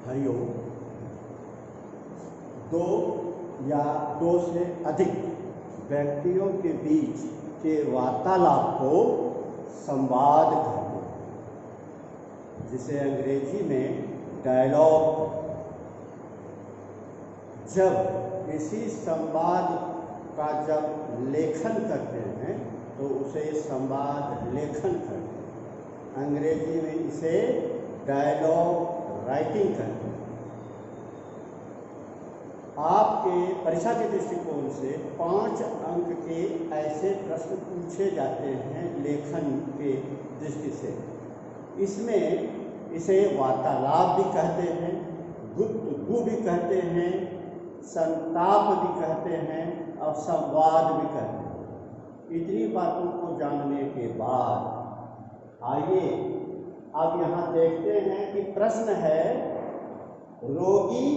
हरिओम। दो या दो से अधिक व्यक्तियों के बीच के वार्तालाप को संवाद कहते हैं, जिसे अंग्रेजी में डायलॉग। जब इसी संवाद का जब लेखन करते हैं तो उसे संवाद लेखन करते हैं। अंग्रेजी में इसे डायलॉग राइटिंग करते हैं। आपके परीक्षा के दृष्टिकोण से 5 अंक के ऐसे प्रश्न पूछे जाते हैं लेखन के दृष्टि से। इसमें इसे वार्तालाप भी कहते हैं, गुफ्तगू भी कहते हैं, संताप भी कहते हैं और संवाद भी कहते हैं। इतनी बातों को जानने के बाद आइए अब यहाँ देखते हैं कि प्रश्न है, रोगी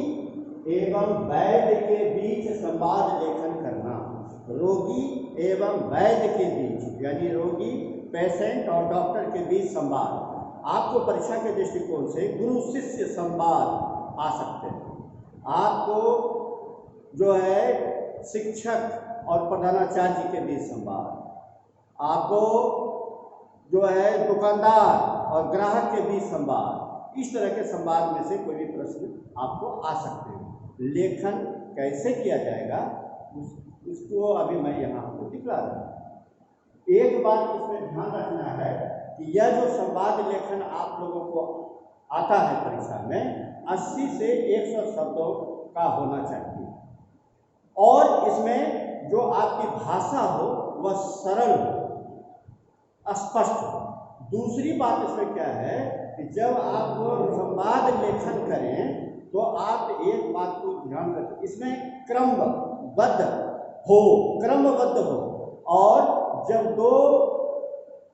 एवं वैद्य के बीच संवाद लेखन करना। रोगी एवं वैद्य के बीच, यानी रोगी पेशेंट और डॉक्टर के बीच संवाद। आपको परीक्षा के दृष्टिकोण से गुरु शिष्य संवाद आ सकते हैं। आपको जो है शिक्षक और प्रधानाचार्य के बीच संवाद, आपको जो है दुकानदार और ग्राहक के बीच संवाद। इस तरह के संवाद में से कोई भी प्रश्न आपको आ सकते हैं। लेखन कैसे किया जाएगा उसको अभी मैं यहाँ आपको दिखला रहा हूँ। एक बात इसमें ध्यान रखना है कि यह जो संवाद लेखन आप लोगों को आता है परीक्षा में 80 से 100 शब्दों का होना चाहिए और इसमें जो आपकी भाषा हो वह सरल हो, स्पष्ट हो। दूसरी बात इसमें क्या है कि जब आप संवाद लेखन करें तो आप एक बात को ध्यान रखें, इसमें क्रमबद्ध हो। और जब दो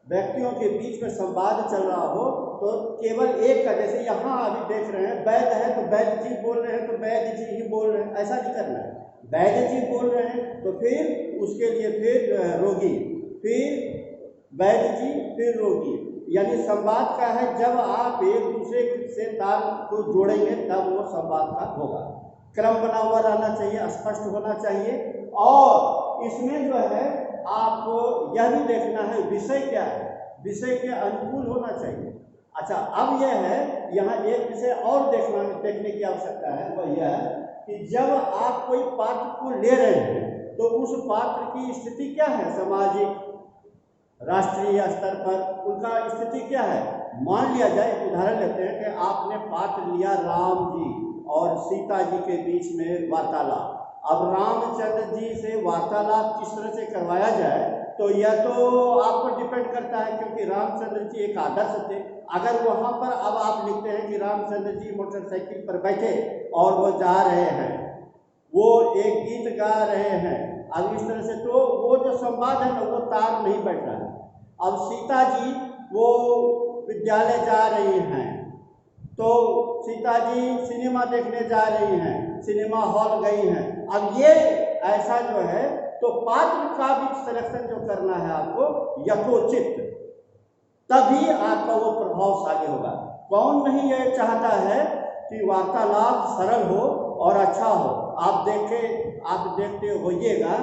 व्यक्तियों के बीच में संवाद चल रहा हो तो केवल एक का, जैसे यहाँ अभी देख रहे हैं वैद्य है तो वैद्य जी बोल रहे हैं तो वैद्य जी ही बोल रहे हैं, ऐसा नहीं करना है। वैद्य जी बोल रहे हैं तो फिर उसके लिए फिर रोगी, फिर वैद्य जी, फिर रोगी। यानी संवाद का है जब आप एक दूसरे से ताल को जोड़ेंगे तब वो संवाद का होगा। क्रम बना हुआ रहना चाहिए, स्पष्ट होना चाहिए और इसमें जो है आपको यह भी देखना है विषय क्या है, विषय के अनुकूल होना चाहिए। अच्छा, अब यह है यहाँ एक विषय और देखने की आवश्यकता है, वह यह है कि जब आप कोई पात्र को ले रहे हैं तो उस पात्र की स्थिति क्या है, सामाजिक राष्ट्रीय स्तर पर उनका स्थिति क्या है। मान लिया जाए, उदाहरण लेते हैं कि आपने पात्र लिया राम जी और सीता जी के बीच में वार्तालाप। अब रामचंद्र जी से वार्तालाप किस तरह से करवाया जाए तो यह तो आप पर डिपेंड करता है, क्योंकि रामचंद्र जी एक आदर्श थे। अगर वहाँ पर अब आप लिखते हैं कि रामचंद्र जी मोटरसाइकिल पर बैठे और वो जा रहे हैं, वो एक गीत गा रहे हैं, अब इस तरह से तो वो जो संवाद है ना वो तार नहीं बैठ रहा है। अब सीता जी वो विद्यालय जा रही हैं तो सीता जी सिनेमा देखने जा रही हैं, सिनेमा हॉल गई हैं। अब ये ऐसा जो है तो पात्र का भी सिलेक्शन जो करना है आपको यथोचित, तभी आपका वो प्रभावशाली होगा। कौन नहीं ये चाहता है कि वार्तालाप सरल हो और अच्छा हो। आप देखते होइएगा,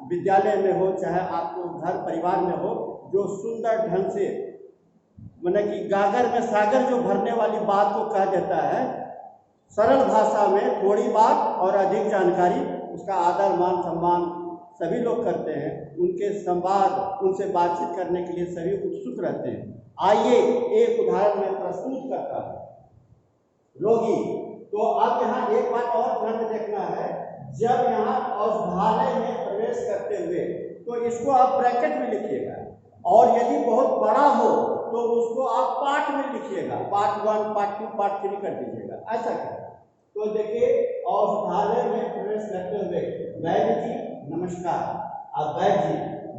विद्यालय में हो चाहे आपको घर परिवार में हो, जो सुंदर ढंग से मतलब कि गागर में सागर जो भरने वाली बात को कह देता है, सरल भाषा में थोड़ी बात और अधिक जानकारी, उसका आदर मान सम्मान सभी लोग करते हैं। उनके संवाद, उनसे बातचीत करने के लिए सभी उत्सुक रहते हैं। आइए एक उदाहरण में प्रस्तुत करता हूं। रोगी, तो अब यहाँ एक बात और ध्यान में देखना है, जब यहाँ औषधालय में प्रवेश करते हुए तो इसको आप ब्रैकेट में लिखिएगा और यदि बहुत बड़ा हो तो उसको आप पार्ट में लिखिएगा, पार्ट 1, पार्ट 2, पार्ट 3 कर दीजिएगा, ऐसा करें। तो देखिए, औषधालय में प्रवेश करते हुए वैद्य जी नमस्कार। अब वैद्य जी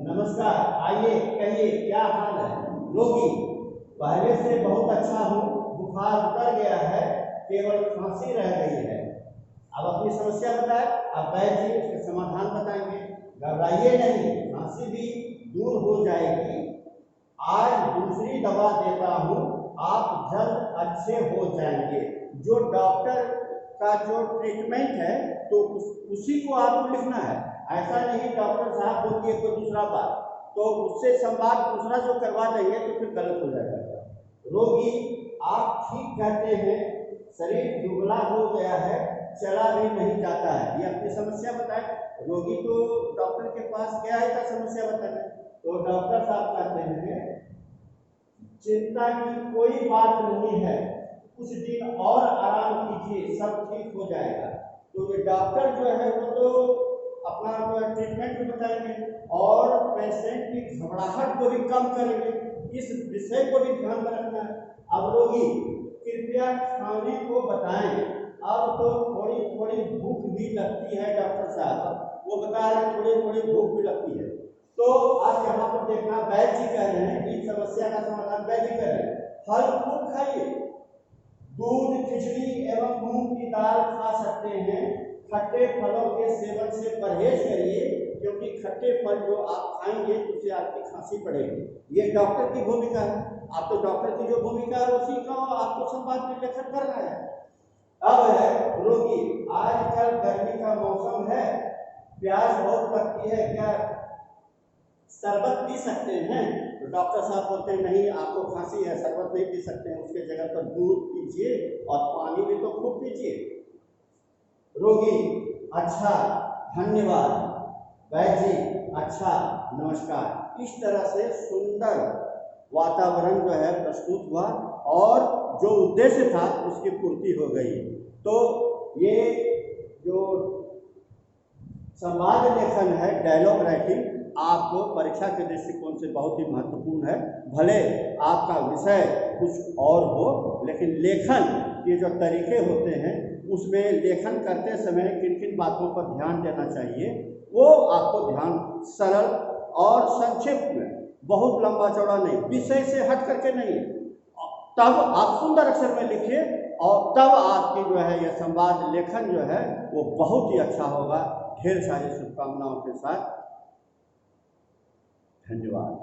नमस्कार, आइए कहिए क्या हाल है। रोगी, पहले से बहुत अच्छा हूँ, बुखार उतर गया है, केवल खांसी रह गई है। अब अपनी समस्या बताए। अब वैद्य जी उसके समाधान बताएंगे। घबराइए नहीं, खांसी भी दूर हो जाएगी। आज दूसरी दवा देता हूँ, आप जल्द अच्छे हो जाएंगे। जो डॉक्टर का जो ट्रीटमेंट है तो उसी को आपको लिखना है। ऐसा नहीं डॉक्टर साहब बोल दिए कोई दूसरा बात तो उससे संवाद दूसरा जो करवा देंगे तो फिर गलत हो जाएगा। रोगी आप ठीक कहते हैं, शरीर दुबला हो गया है, चला भी नहीं जाता है, ये अपनी समस्या बताए। रोगी तो डॉक्टर के पास गया है तो समस्या बताए, तो डॉक्टर साहब कहते हैं चिंता की कोई बात नहीं है, कुछ दिन और आराम कीजिए, सब ठीक हो जाएगा। तो ये डॉक्टर जो है वो तो अपना जो है ट्रीटमेंट बताएंगे और पेशेंट की घबराहट को भी कम करेंगे, इस विषय को भी ध्यान में रखना है। अब रोगी कृपया खाने को बताएं, अब तो थोड़ी थोड़ी भूख भी लगती है, डॉक्टर साहब वो बता रहे थोड़ी थोड़ी भूख भी लगती है। तो आज यहाँ पर देखना वैद्य जी कह रहे हैं, इस समस्या का समाधान वैद्य जी कह रहे हैं, फल खूब खाइए, दूध, खिचड़ी एवं मूंग की दाल खा सकते हैं, खट्टे फलों के सेवन से परहेज करिए क्योंकि खट्टे फल जो आप खाएंगे उससे आपकी खांसी बढ़ेगी। ये डॉक्टर की भूमिका है, आप तो डॉक्टर की जो भूमिका है उसी का आपको संवाद में लेखन करना है। अब है रोगी, आजकल गर्मी का मौसम है, प्यास बहुत लगती है, क्या शरबत पी सकते हैं? तो डॉक्टर साहब बोलते हैं नहीं, आपको खांसी है, शरबत नहीं पी सकते हैं, उसके जगह पर दूध पीजिए और पानी भी तो खूब पीजिए। रोगी अच्छा धन्यवाद, वैद्य जी अच्छा नमस्कार। इस तरह से सुंदर वातावरण जो है प्रस्तुत हुआ और जो उद्देश्य था उसकी पूर्ति हो गई। तो ये जो संवाद लेखन है, डायलॉग राइटिंग, आपको परीक्षा के दृष्टिकोण से बहुत ही महत्वपूर्ण है। भले आपका विषय कुछ और हो लेकिन लेखन के जो तरीके होते हैं उसमें लेखन करते समय किन किन बातों पर ध्यान देना चाहिए वो आपको ध्यान, सरल और संक्षिप्त में, बहुत लंबा चौड़ा नहीं, विषय से हट करके नहीं, तब आप सुंदर अक्षर में लिखिए और तब आपकी जो है यह संवाद लेखन जो है वो बहुत ही अच्छा होगा। ढेर सारी शुभकामनाओं के साथ, धन्यवाद।